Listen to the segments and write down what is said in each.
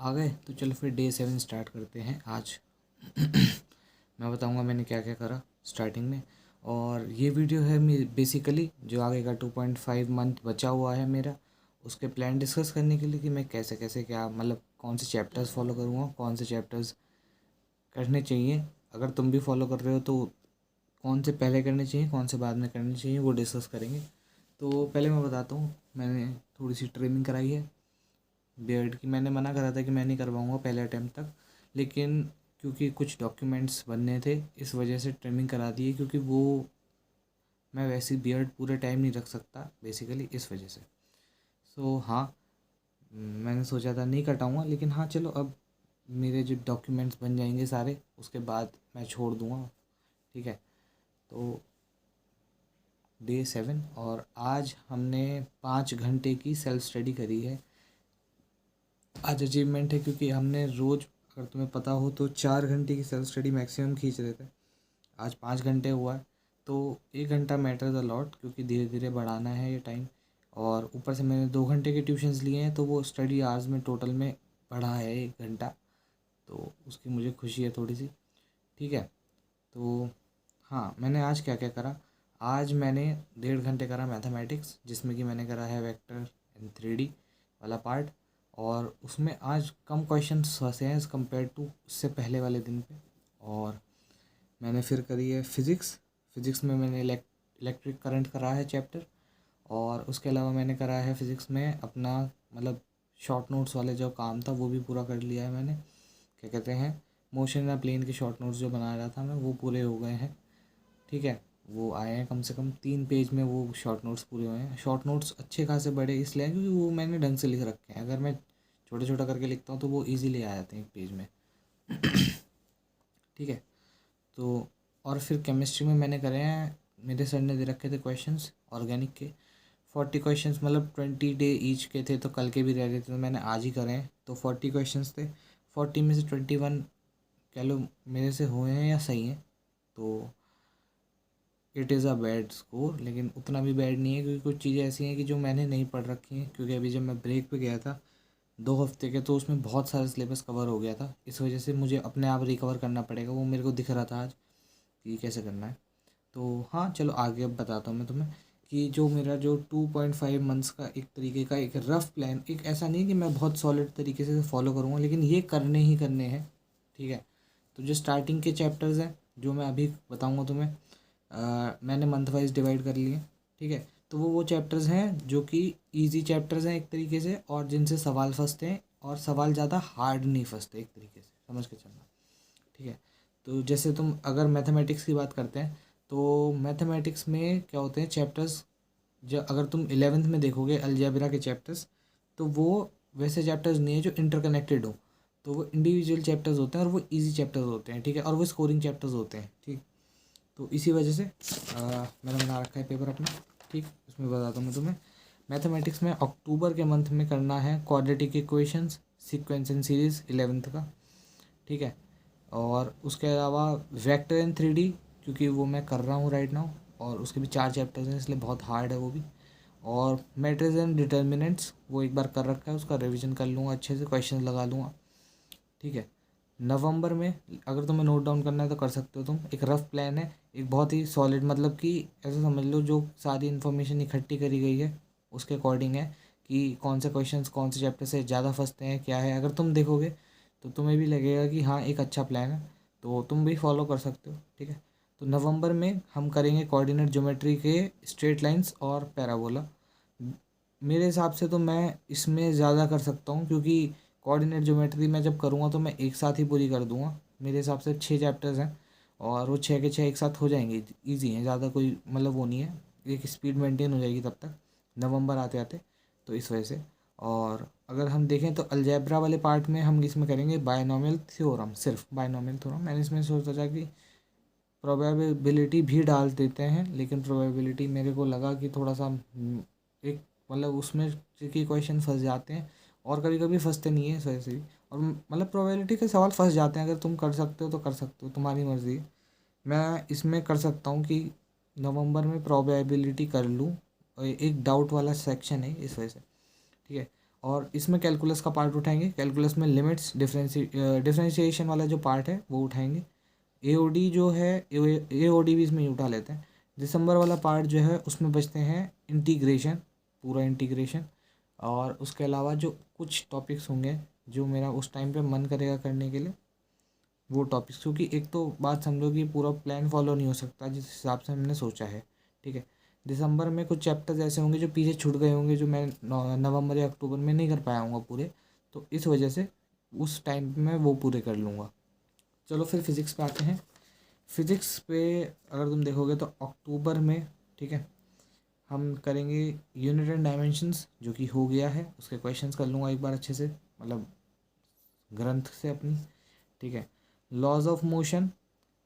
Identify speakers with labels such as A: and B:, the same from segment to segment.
A: आ गए तो चलो फिर डे 7 स्टार्ट करते हैं आज। मैं बताऊंगा मैंने क्या क्या करा स्टार्टिंग में। और ये वीडियो है बेसिकली जो आगे का 2.5 मंथ बचा हुआ है मेरा, उसके प्लान डिस्कस करने के लिए कि मैं कैसे कैसे क्या मतलब कौन से चैप्टर्स फॉलो करूँगा, कौन से चैप्टर्स करने चाहिए। अगर तुम भी फॉलो कर रहे हो तो कौन से पहले करने चाहिए, कौन से बाद में करने चाहिए, वो डिस्कस करेंगे। तो पहले मैं बताता हूँ, मैंने थोड़ी सी ट्रिमिंग कराई है बियर्ड की। मैंने मना करा था कि मैं नहीं करवाऊँगा पहले अटैम्प्ट तक, लेकिन क्योंकि कुछ डॉक्यूमेंट्स बनने थे इस वजह से ट्रिमिंग करा दी है, क्योंकि वो मैं वैसी बियर्ड पूरे टाइम नहीं रख सकता बेसिकली इस वजह से। सो हाँ, मैंने सोचा था नहीं कटाऊँगा, लेकिन हाँ चलो अब मेरे जो डॉक्यूमेंट्स बन जाएंगे सारे उसके बाद मैं छोड़ दूँगा। ठीक है, तो डे 7 और आज हमने 5 घंटे की सेल्फ स्टडी करी है। आज अचीवमेंट है क्योंकि हमने रोज़, अगर तुम्हें पता हो तो 4 घंटे की सेल्फ स्टडी मैक्सिमम खींच रहे थे। आज 5 घंटे हुआ है, तो 1 घंटा मैटर्स अ लॉट क्योंकि धीरे धीरे बढ़ाना है ये टाइम। और ऊपर से मैंने 2 घंटे के ट्यूशन्स लिए हैं, तो वो स्टडी आवर्स में टोटल में बढ़ा है 1 घंटा, तो उसकी मुझे खुशी है थोड़ी सी। ठीक है, तो हाँ मैंने आज क्या क्या करा। आज मैंने 1.5 घंटे करा मैथमेटिक्स, जिसमें कि मैंने करा है वेक्टर एंड 3D वाला पार्ट, और उसमें आज कम क्वेश्चंस फंसे हैं एज़ कम्पेयर टू उससे पहले वाले दिन पे। और मैंने फिर करी है फिज़िक्स। फिज़िक्स में मैंने इलेक्ट्रिक करंट करा है चैप्टर, और उसके अलावा मैंने करा है फिज़िक्स में अपना मतलब शॉर्ट नोट्स वाले जो काम था वो भी पूरा कर लिया है मैंने। क्या कहते हैं, मोशन या प्लेन के शॉर्ट नोट्स जो बना रहा था मैं, वो पूरे हो गए हैं। ठीक है, वो आए हैं कम से कम 3 पेज में, वो शॉर्ट नोट्स पूरे हुए हैं। शॉर्ट नोट्स अच्छे खासे बड़े इसलिए हैं क्योंकि वो मैंने ढंग से लिख रखे हैं। अगर मैं छोटा छोटा करके लिखता हूँ तो वो ईजिली आ जाते हैं 1 पेज में। ठीक है, तो और फिर केमिस्ट्री में मैंने करे हैं, मेरे सर ने दे रखे थे क्वेश्चंस ऑर्गेनिक के 40 क्वेश्चंस, मतलब 20 डे ईच के थे, तो कल के भी रह रहे थे तो मैंने आज ही करे हैं। तो 40 क्वेश्चंस थे, 40 में से 21 कह लो मेरे से हुए हैं या सही हैं, तो it is a bad score. लेकिन उतना भी बैड नहीं है क्योंकि कुछ चीज़ें ऐसी हैं कि जो मैंने नहीं पढ़ रखी हैं, क्योंकि अभी जब मैं ब्रेक पे गया था 2 हफ्ते के, तो उसमें बहुत सारा सिलेबस कवर हो गया था। इस वजह से मुझे अपने आप रिकवर करना पड़ेगा, वो मेरे को दिख रहा था आज कि कैसे करना है। तो हाँ चलो आगे अब बताता हूँ मैं तुम्हें कि जो मेरा जो 2.5 मंथ्स का एक तरीके का एक रफ़ प्लान, एक ऐसा नहीं कि मैं बहुत सॉलिड तरीके से फॉलो करूँगा, लेकिन ये करने ही करने हैं। ठीक है, तो जो स्टार्टिंग के चैप्टर्स हैं जो मैं अभी बताऊँगा तुम्हें, मैंने मंथ वाइज डिवाइड कर लिए। ठीक है, तो वो चैप्टर्स हैं जो कि इजी चैप्टर्स हैं एक तरीके से, और जिनसे सवाल फंसते हैं, और सवाल ज़्यादा हार्ड नहीं फंसते, एक तरीके से समझ के चलना। ठीक है, तो जैसे तुम अगर मैथमेटिक्स की बात करते हैं, तो मैथमेटिक्स में क्या होते हैं चैप्टर्स, जब अगर तुम 11th में देखोगे अलजेब्रा के चैप्टर्स, तो वो वैसे चैप्टर्स नहीं है जो इंटरकनेक्टेड हो, तो वो इंडिविजुअल चैप्टर्स होते हैं और वो इजी चैप्टर्स होते हैं। ठीक है, और वो स्कोरिंग चैप्टर्स होते हैं। ठीक, तो इसी वजह से मैंने बना रखा है पेपर अपना। ठीक, उसमें बताता हूँ मैं तुम्हें। मैथमेटिक्स में अक्टूबर के मंथ में करना है quadratic equations, sequence and series 11th का। ठीक है, और उसके अलावा वेक्टर एंड 3D, क्योंकि वो मैं कर रहा हूँ राइट नाउ, और उसके भी 4 चैप्टर्स हैं इसलिए बहुत हार्ड है वो भी। और मैट्रिक्स एंड डिटर्मिनेंट्स वो एक बार कर रखा है, उसका रिवीजन कर लूँगा अच्छे से, क्वेश्चन लगा लूँगा। ठीक है, नवंबर में अगर तुम्हें नोट डाउन करना है तो कर सकते हो तुम, एक रफ प्लान है, एक बहुत ही सॉलिड, मतलब कि ऐसा समझ लो जो सारी इन्फॉर्मेशन इकट्ठी करी गई है उसके अकॉर्डिंग है कि कौन से क्वेश्चंस कौन से चैप्टर से ज़्यादा फंसते हैं, क्या है। अगर तुम देखोगे तो तुम्हें भी लगेगा कि हाँ एक अच्छा प्लान है, तो तुम भी फॉलो कर सकते हो। ठीक है, तो नवंबर में हम करेंगे कोऑर्डिनेट ज्योमेट्री के स्ट्रेट लाइंस और पैराबोला। मेरे हिसाब से तो मैं इसमें ज़्यादा कर सकता हूँ, क्योंकि कोऑर्डिनेट ज्योमेट्री मैं जब करूँगा तो मैं एक साथ ही पूरी कर दूँगा। मेरे हिसाब से 6 चैप्टर्स हैं और वो 6 के 6 एक साथ हो जाएंगे, ईजी हैं, ज़्यादा कोई मतलब वो नहीं है, एक स्पीड मेंटेन हो जाएगी तब तक नवंबर आते आते, तो इस वजह से। और अगर हम देखें तो अलजेब्रा वाले पार्ट में हम इसमें करेंगे बायनॉमियल थ्योरम, सिर्फ बायनॉमियल थ्योरम। मैंने इसमें सोचा था कि प्रोबेबिलिटी भी डाल देते हैं, लेकिन प्रोबेबिलिटी मेरे को लगा कि थोड़ा सा एक मतलब उसमें ट्रिकी क्वेश्चन फंस जाते हैं, और कभी कभी फंसते नहीं है इस वजह से भी। और मतलब प्रोबेबिलिटी के सवाल फंस जाते हैं, अगर तुम कर सकते हो तो कर सकते हो, तुम्हारी मर्ज़ी है। मैं इसमें कर सकता हूँ कि नवंबर में प्रोबेबिलिटी कर लूँ, एक डाउट वाला सेक्शन है इस वजह से। ठीक है, और इसमें कैलकुलस का पार्ट उठाएंगे। कैलकुलस में लिमिट्स, डिफरेंशिएशन वाला जो पार्ट है वो उठाएंगे। एओडी जो है, एओडी भी इसमें ही उठा लेते हैं। दिसंबर वाला पार्ट जो है उसमें बचते हैं इंटीग्रेशन, पूरा इंटीग्रेशन। और उसके अलावा जो कुछ टॉपिक्स होंगे जो मेरा उस टाइम पे मन करेगा करने के लिए, वो टॉपिक्स, क्योंकि एक तो बात समझो कि पूरा प्लान फॉलो नहीं हो सकता जिस हिसाब से हमने सोचा है। ठीक है, दिसंबर में कुछ चैप्टर्स ऐसे होंगे जो पीछे छूट गए होंगे, जो मैं नवंबर या अक्टूबर में नहीं कर पाया हूँगा पूरे, तो इस वजह से उस टाइम पे मैं वो पूरे कर लूँगा। चलो फिर फिज़िक्स पे आते हैं। फिज़िक्स पे अगर तुम देखोगे तो अक्टूबर में, ठीक है, हम करेंगे यूनिट एंड डायमेंशंस, जो कि हो गया है, उसके क्वेश्चंस कर लूँगा एक बार अच्छे से, मतलब ग्रंथ से अपनी। ठीक है, laws of motion,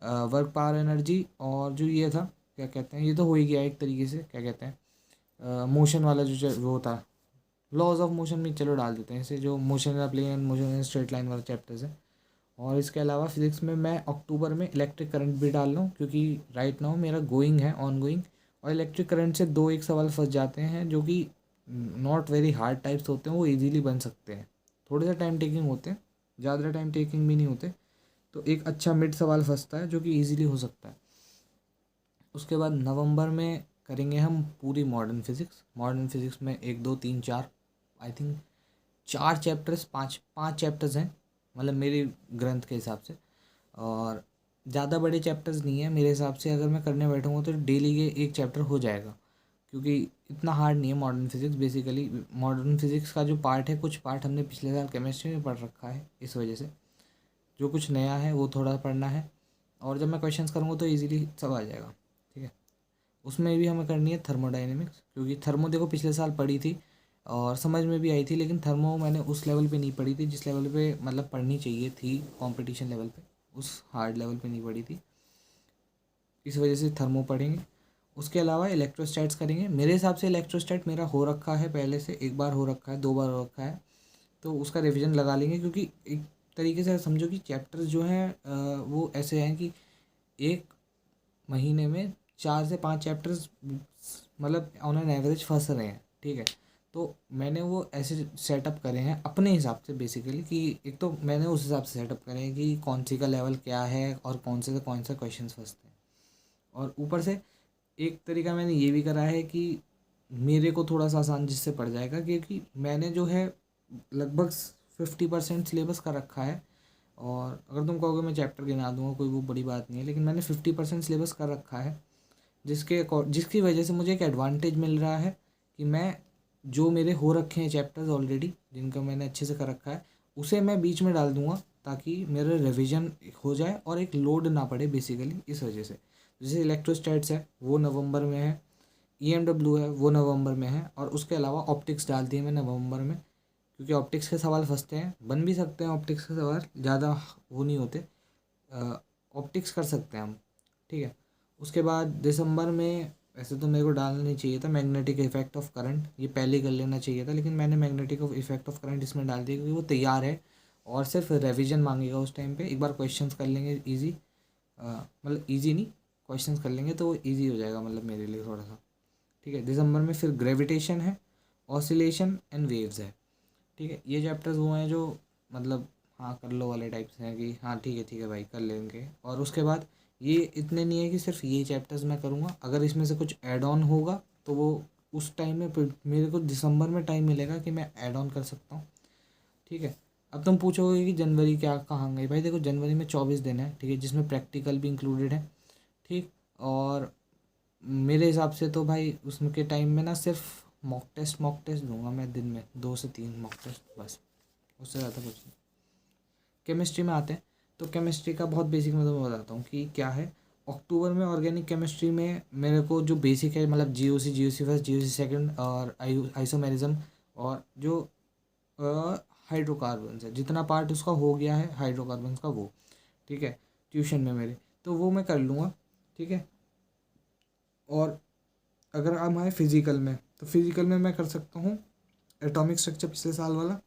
A: work power energy, और जो ये था क्या कहते हैं, ये तो हो ही गया एक तरीके से, क्या कहते हैं मोशन वाला जो वो था, लॉज ऑफ मोशन में चलो डाल देते हैं इसे, जो motion in plane, motion in straight line वाला चैप्टर्स है। और इसके अलावा फिजिक्स में मैं अक्टूबर में इलेक्ट्रिक करंट भी डाल रहा हूँ, क्योंकि राइट नाउ मेरा गोइंग है, ऑन गोइंग। और इलेक्ट्रिक करंट से दो एक सवाल फंस जाते हैं जो कि नॉट वेरी हार्ड टाइप्स होते हैं, वो इजीली बन सकते हैं, थोड़े सा टाइम टेकिंग होते हैं, ज़्यादा टाइम टेकिंग भी नहीं होते। तो एक अच्छा मिड सवाल फंसता है जो कि इजीली हो सकता है। उसके बाद नवंबर में करेंगे हम पूरी मॉडर्न फिज़िक्स। मॉडर्न फिज़िक्स में 1 2 3 4, आई थिंक 4 चैप्टर्स, 5 चैप्टर्स हैं, मतलब मेरे ग्रंथ के हिसाब से। और ज़्यादा बड़े चैप्टर्स नहीं है मेरे हिसाब से, अगर मैं करने बैठूँगा तो डेली के एक चैप्टर हो जाएगा, क्योंकि इतना हार्ड नहीं है modern physics. Basically modern physics का जो पार्ट है, कुछ पार्ट हमने पिछले साल केमिस्ट्री में पढ़ रखा है, इस वजह से जो कुछ नया है वो थोड़ा पढ़ना है। और जब मैं क्वेश्चंस करूँगा तो इजीली सब आ जाएगा। ठीक है, उसमें भी हमें करनी है थर्मोडाइनमिक्स, क्योंकि थर्मो देखो पिछले साल पढ़ी थी और समझ में भी आई थी, लेकिन थर्मो मैंने उस लेवल पे नहीं पढ़ी थी जिस लेवल पे मतलब पढ़नी चाहिए थी, कंपटीशन लेवल पे, उस हार्ड लेवल पे नहीं पढ़ी थी, इस वजह से थर्मो पढ़ेंगे। उसके अलावा इलेक्ट्रोस्टैट्स करेंगे। मेरे हिसाब से इलेक्ट्रोस्टैट मेरा हो रखा है पहले से, एक बार हो रखा है, 2 बार हो रखा है, तो उसका रिविज़न लगा लेंगे। क्योंकि एक तरीके से समझो कि चैप्टर्स जो हैं वो ऐसे हैं कि एक महीने में 4 से 5 चैप्टर्स मतलब ऑन एन एवरेज फंस रहे हैं। ठीक है, तो मैंने वो ऐसे सेटअप करे हैं अपने हिसाब से बेसिकली, कि एक तो मैंने उस हिसाब से सेटअप करे हैं कि कौन सी का लेवल क्या है और कौन से क्वेश्चन फंसते हैं। और ऊपर से एक तरीका मैंने ये भी करा है कि मेरे को थोड़ा सा आसान जिससे पड़ जाएगा, क्योंकि मैंने जो है लगभग 50% सिलेबस का रखा है। और अगर तुम कहोगे मैं चैप्टर गिना दूंगा, कोई वो बड़ी बात नहीं है, लेकिन मैंने 50% सिलेबस कर रखा है, जिसकी वजह से मुझे एक एडवांटेज मिल रहा है कि मैं जो मेरे हो रखे हैं चैप्टर्स ऑलरेडी, जिनका मैंने अच्छे से कर रखा है, उसे मैं बीच में डाल दूंगा, ताकि मेरा रिवीजन हो जाए और एक लोड ना पड़े बेसिकली, इस वजह से। जैसे इलेक्ट्रोस्टैट्स है वो नवंबर में है, EMW है वो नवंबर में है, और उसके अलावा ऑप्टिक्स डाल दिए मैं नवंबर में, क्योंकि ऑप्टिक्स के सवाल फंसते हैं, बन भी सकते हैं ऑप्टिक्स के सवाल, ज़्यादा वो नहीं होते, ऑप्टिक्स कर सकते हैं हम। ठीक है, उसके बाद दिसंबर में वैसे तो मेरे को डालना नहीं चाहिए था मैग्नेटिक इफेक्ट ऑफ करंट, ये पहले कर लेना चाहिए था, लेकिन मैंने मैग्नेटिक इफेक्ट ऑफ करंट इसमें डाल दिया, क्योंकि वो तैयार है और सिर्फ रिवीजन मांगेगा उस टाइम पे। एक बार क्वेश्चंस कर लेंगे इजी, मतलब इजी नहीं, क्वेश्चंस कर लेंगे तो इजी हो जाएगा मतलब मेरे लिए थोड़ा सा। ठीक है, दिसंबर में फिर ग्रेविटेशन है, ऑसिलेशन एंड वेव्स है। ठीक है, ये चैप्टर्स वो हैं जो मतलब हाँ कर लो वाले टाइप्स हैं, कि हाँ ठीक है भाई कर लेंगे। और उसके बाद ये इतने नहीं है कि सिर्फ ये चैप्टर्स मैं करूँगा, अगर इसमें से कुछ ऐड ऑन होगा तो वो उस टाइम में मेरे को दिसंबर में टाइम मिलेगा कि मैं ऐड ऑन कर सकता हूँ। ठीक है, अब तुम पूछोगे कि जनवरी क्या कहाँ गई, भाई देखो जनवरी में 24 दिन है, ठीक है, जिसमें प्रैक्टिकल भी इंक्लूडेड है। ठीक, और मेरे हिसाब से तो भाई उसमें के टाइम में ना सिर्फ मॉक टेस्ट दूंगा मैं, दिन में 2 से 3 मॉक टेस्ट बस, उससे ज़्यादा कुछ नहीं। केमिस्ट्री में आते हैं, तो केमिस्ट्री का बहुत बेसिक मैं तुम्हें बताता हूँ कि क्या है। अक्टूबर में ऑर्गेनिक केमिस्ट्री में मेरे को जो बेसिक है, मतलब GOC फर्स्ट, GOC सेकंड, और आइसोमेरिज्म, और जो हाइड्रोकार्बन्स है, जितना पार्ट उसका हो गया है हाइड्रोकार्बन्स का वो, ठीक है, ट्यूशन में मेरे, तो वो मैं कर लूँगा। ठीक है, और अगर हम आए फिज़िकल में, तो फिज़िकल में मैं कर सकता हूँ एटॉमिक स्ट्रक्चर पिछले साल वाला,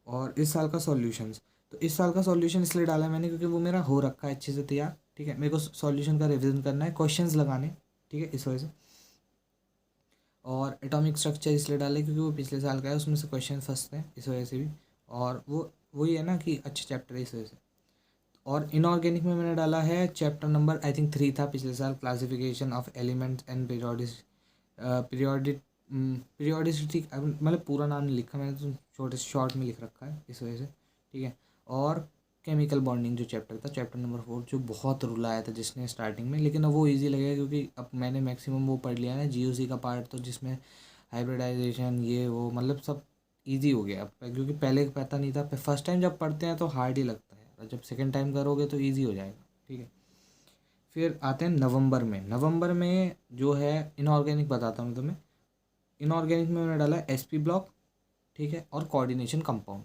A: और इस साल का सॉल्यूशंस। तो इस साल का सॉल्यूशन इसलिए डाला है मैंने क्योंकि वो मेरा हो रखा है अच्छे से तैयार। ठीक है, मेरे को सॉल्यूशन का रिवीजन करना है, क्वेश्चंस लगाने, ठीक है, इस वजह से। और एटॉमिक स्ट्रक्चर इसलिए डाला क्योंकि वो पिछले साल का है, उसमें से क्वेश्चन फंसते हैं इस वजह से भी, और वो वही है ना कि अच्छे चैप्टर है इस वजह से। और इनऑर्गेनिक में मैंने डाला है चैप्टर नंबर आई थिंक 3 था पिछले साल, classification of elements and periodicity, मतलब पूरा नाम नहीं लिखा मैंने, तो छोटे शॉर्ट में लिख रखा है इस वजह से, ठीक है। और केमिकल बॉन्डिंग जो चैप्टर था, चैप्टर नंबर 4, जो बहुत रुलाया था जिसने स्टार्टिंग में, लेकिन अब वो इजी लगेगा क्योंकि अब मैंने मैक्सिमम वो पढ़ लिया है ना जीओसी का पार्ट, तो जिसमें हाइब्रिडाइजेशन ये वो मतलब सब इजी हो गया अब, क्योंकि पहले पता नहीं था। फर्स्ट टाइम जब पढ़ते हैं तो हार्ड ही लगता है, और जब सेकेंड टाइम करोगे तो ईजी हो जाएगा, ठीक है। फिर आते हैं नवंबर में। नवंबर में जो है इनऑर्गेनिक बताता हूँ तुम्हें। इनऑर्गेनिक में मैंने डाला एसपी ब्लॉक, ठीक है, और कोऑर्डिनेशन कंपाउंड।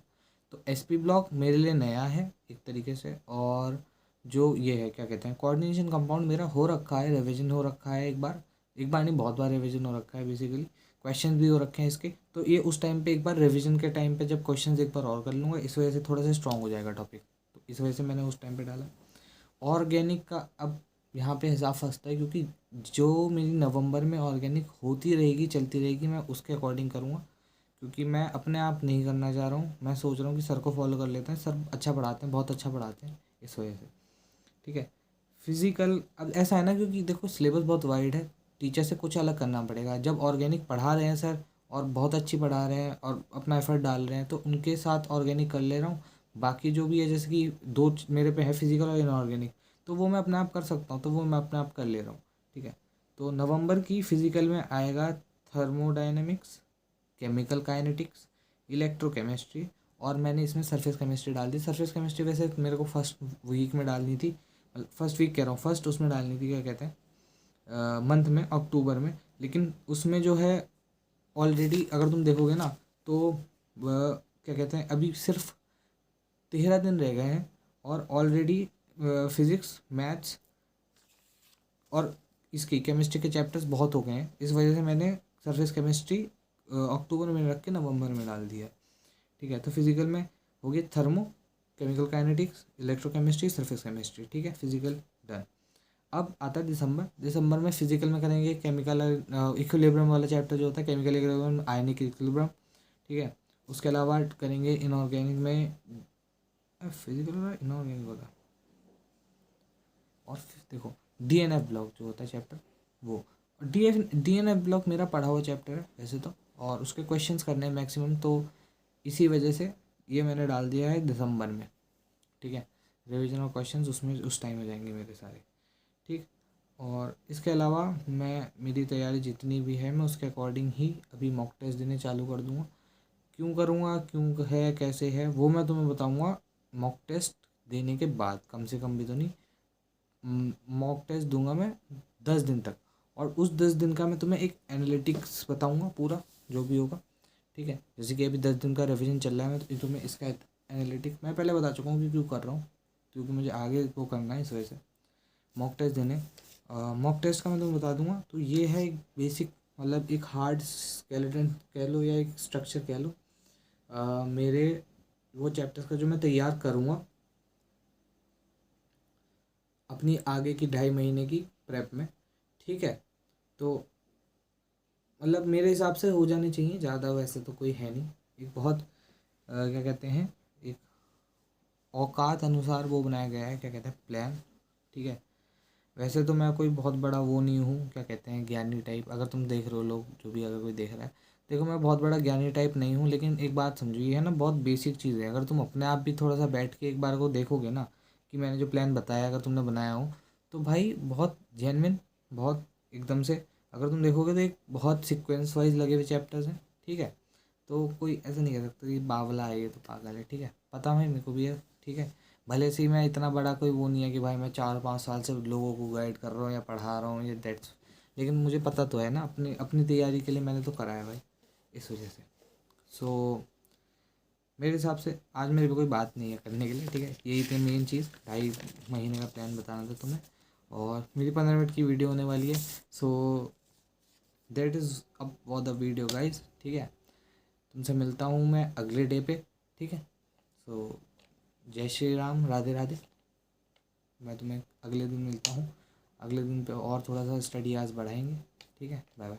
A: तो एसपी ब्लॉक मेरे लिए नया है एक तरीके से, और जो ये है क्या कहते हैं कोऑर्डिनेशन कंपाउंड, मेरा हो रखा है, रिवीजन हो रखा है एक बार नहीं बहुत बार रिवीजन हो रखा है बेसिकली, क्वेश्चन भी हो रखे हैं इसके। तो ये उस टाइम पे एक बार रिवीजन के टाइम पे जब क्वेश्चंस एक बार और कर लूँगा, इस वजह से थोड़ा सा स्ट्रॉन्ग हो जाएगा टॉपिक, तो इस वजह से मैंने उस टाइम पे डाला। ऑर्गेनिक का अब यहाँ पे हिसाब फंसता है, क्योंकि जो मेरी नवंबर में ऑर्गेनिक होती रहेगी चलती रहेगी, मैं उसके अकॉर्डिंग करूँगा, क्योंकि मैं अपने आप नहीं करना चाह रहा हूँ। मैं सोच रहा हूँ कि सर को फॉलो कर लेते हैं, सर अच्छा पढ़ाते हैं, बहुत अच्छा पढ़ाते हैं इस वजह से, ठीक है। फिजिकल अब ऐसा है ना, क्योंकि देखो सिलेबस बहुत वाइड है, टीचर से कुछ अलग करना पड़ेगा। जब ऑर्गेनिक पढ़ा रहे हैं सर और बहुत अच्छी पढ़ा रहे हैं और अपना एफर्ट डाल रहे हैं, तो उनके साथ ऑर्गेनिक कर ले रहा हूँ। बाकी जो भी है, जैसे कि मेरे पे है फिजिकल और इनऑर्गेनिक, तो वो मैं अपने आप कर सकता हूँ, तो वो मैं अपने आप कर ले रहा हूँ, ठीक है। तो नवंबर की फिजिकल में आएगा थर्मोडाइनमिक्स, केमिकल काइनेटिक्स, इलेक्ट्रोकेमिस्ट्री, और मैंने इसमें सरफेस केमिस्ट्री डाल दी। सरफेस केमिस्ट्री वैसे मेरे को फर्स्ट वीक में डालनी थी, फर्स्ट वीक कह रहा हूँ, फर्स्ट उसमें डालनी थी, क्या कहते हैं मंथ में, अक्टूबर में। लेकिन उसमें जो है ऑलरेडी अगर तुम देखोगे ना, तो क्या कहते हैं अभी सिर्फ 13 दिन रह गए हैं, और ऑलरेडी फिज़िक्स, मैथ्स और इसकी केमिस्ट्री के चैप्टर्स बहुत हो गए हैं। इस वजह से मैंने सरफेस केमिस्ट्री अक्टूबर में रख के नवंबर में डाल दिया, ठीक है। तो फिजिकल में हो गया thermo, chemical kinetics, electrochemistry, surface chemistry, ठीक है, फिजिकल डन। अब आता है दिसंबर। दिसंबर में फिजिकल में करेंगे केमिकल इक्विलिब्रियम वाला चैप्टर जो होता है, केमिकल इक्विलिब्रियम, आयनिक इक्विलिब्रियम, ठीक है। उसके अलावा करेंगे इनऑर्गेनिक में फिजिकल और इनऑर्गेनिक होता है, और फिर देखो डीएनएफ ब्लॉक जो होता है चैप्टर, वो डीएनएफ ब्लॉक मेरा पढ़ा हुआ चैप्टर है वैसे तो, और उसके क्वेश्चंस करने हैं मैक्सिमम, तो इसी वजह से ये मैंने डाल दिया है दिसंबर में, ठीक है। रिवीजन और क्वेश्चंस उसमें उस टाइम हो जाएंगे मेरे सारे, ठीक। और इसके अलावा मैं मेरी तैयारी जितनी भी है मैं उसके अकॉर्डिंग ही अभी मॉक टेस्ट देने चालू कर दूँगा। क्यों करूँगा, क्यों है, कैसे है, वो मैं तुम्हें बताऊँगा मॉक टेस्ट देने के बाद, कम से कम भी तो नहीं। मॉक टेस्ट दूंगा मैं 10 दिन तक, और उस 10 दिन का मैं तुम्हें एक एनालिटिक्स बताऊंगा पूरा जो भी होगा, ठीक है। जैसे कि अभी 10 दिन का रिवीजन चल रहा है, मैं तो तुम्हें इसका एनालिटिक मैं पहले बता चुका हूँ कि क्यों कर रहा हूँ, क्योंकि मुझे आगे वो करना है इस वजह से मॉक टेस्ट देने। मॉक टेस्ट का मैं तुम्हें बता दूंगा। तो ये है एक बेसिक, मतलब एक हार्ड स्केलेटन कह लो या एक स्ट्रक्चर कह लो मेरे वो चैप्टर्स का जो मैं तैयार करूँगा अपनी आगे की 2.5 महीने की प्रेप में, ठीक है। तो मतलब मेरे हिसाब से हो जाने चाहिए, ज़्यादा वैसे तो कोई है नहीं, एक बहुत क्या कहते हैं एक औकात अनुसार वो बनाया गया है, क्या कहते हैं प्लान, ठीक है। वैसे तो मैं कोई बहुत बड़ा वो नहीं हूँ, क्या कहते हैं ज्ञानी टाइप, अगर तुम देख रहे हो लोग जो भी अगर कोई देख रहा है, देखो मैं बहुत बड़ा ज्ञानी टाइप नहीं हूँ, लेकिन एक बात समझो ये है ना बहुत बेसिक चीज़ है। अगर तुम अपने आप भी थोड़ा सा बैठ के एक बार को देखोगे ना कि मैंने जो प्लान बताया अगर तुमने बनाया हो, तो भाई बहुत जेन्युइन, बहुत एकदम से अगर तुम देखोगे तो एक बहुत सीक्वेंस वाइज लगे हुए चैप्टर्स हैं, ठीक है। तो कोई ऐसा नहीं कह सकता कि बावला है ये तो पागल है, ठीक है, पता है मेरे को भी है, ठीक है। भले से ही मैं इतना बड़ा कोई वो नहीं है कि भाई मैं 4-5 साल से लोगों को गाइड कर रहा हूँ या पढ़ा रहा हूँ, ये दैट्स, लेकिन मुझे पता तो है ना अपनी अपनी तैयारी के लिए मैंने तो करा है भाई, इस वजह से। सो मेरे हिसाब से आज मेरे पे कोई बात नहीं है करने के लिए, ठीक है। यही थी मेन चीज़, 2.5 महीने का प्लान बताना था तुम्हें, और मेरी 15 मिनट की वीडियो होने वाली है। सो दैट इज़ अब फॉर द वीडियो गाइज, ठीक है। तुमसे मिलता हूँ मैं अगले डे पे, ठीक है। सो जय श्री राम, राधे राधे। मैं तुम्हें अगले दिन मिलता हूँ, अगले दिन पे और थोड़ा सा स्टडी आज बढ़ाएंगे, ठीक है। Bye bye.